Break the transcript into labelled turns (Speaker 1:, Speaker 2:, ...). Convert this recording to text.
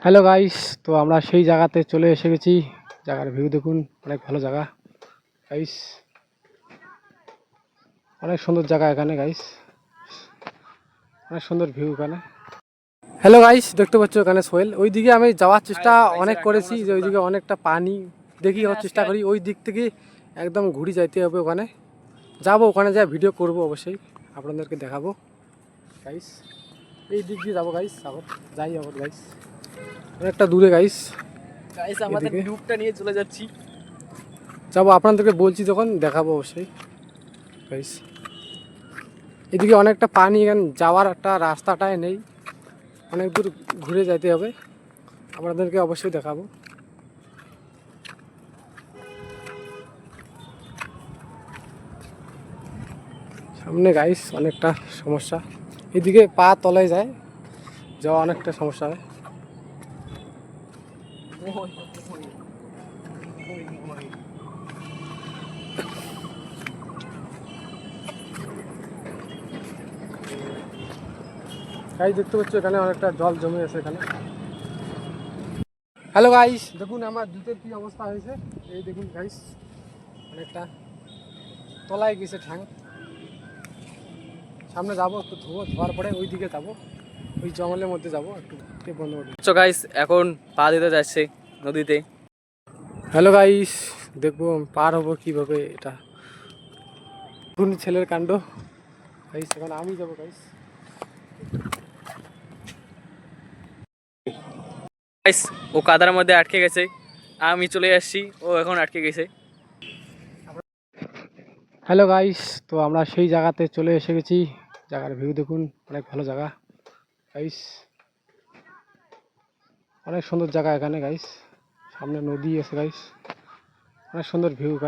Speaker 1: Hello guys, তো আমরা সেই জায়গাতে চলে এসে গেছি। জায়গার ভিউ দেখুন, অনেক ভালো জায়গা গাইস, অনেক সুন্দর জায়গা এখানে গাইস, অনেক সুন্দর ভিউ এখানে। হ্যালো গাইস, দেখতে পাচ্ছ এখানে সোহেল। ওইদিকে আমি যাওয়ার চেষ্টা অনেক করেছি, যে ওইদিকে অনেকটা পানি দেখি যাওয়ার চেষ্টা করি। ওই দিক থেকে একদম ঘুরে যাইতে হবে, ওখানে যাবো, ওখানে যা ভিডিও করব অবশ্যই আপনাদেরকে দেখাবো গাইস। এই দিক দিয়ে যাবো গাইস, আবার যাই আবার গাইস, অনেকটা দূরে গাইস।
Speaker 2: গাইস আমাদের লুকটা নিয়ে চলে যাচ্ছি,
Speaker 1: যাবো, আপনাদেরকে বলছি যখন দেখাবো অবশ্যই গাইস। এদিকে অনেকটা পানি, এখানে যাওয়ার একটা রাস্তাটাই নেই, অনেক দূর ঘুরে যেতে হবে, আপনাদেরকে অবশ্যই দেখাবো। সামনে গাইস অনেকটা সমস্যা, এদিকে পা তলায় যায়, যাওয়া অনেকটা সমস্যা হয়। গাইস দেখতে পাচ্ছ এখানে অনেকটা জল জমে আছে এখানে। হ্যালো গাইস, দেখুন আমার জুতের কি অবস্থা হয়েছে, এই দেখুন গাইস, অনেকটা তলায় গেছে ঠ্যাং। সামনে যাবো, একটু ধোয়ার পরে ওই দিকে যাবো, ওই জঙ্গলের মধ্যে যাবো, একটু বন্ধ করে।
Speaker 2: তো গাইস এখন পা দিতে যাচ্ছে নদীতে।
Speaker 1: হ্যালো গাইস, দেখবো পার হবো কিভাবে, এটা কোন ছেলের কাণ্ড গাইস। এখন আমি যাবো গাইস।
Speaker 2: গাইস ও কাদার মধ্যে আটকে গেছে, আমি চলে আসছি, ও এখন আটকে গেছে।
Speaker 1: হ্যালো গাইস, তো আমরা সেই জায়গাতে চলে এসে গেছি। জায়গার ভিউ দেখুন, অনেক ভালো জায়গা গাইস, অনেক সুন্দর জায়গা এখানে গাইস। সামনে নদী আছে গাইস, অনেক সুন্দর ভিউ এখানে।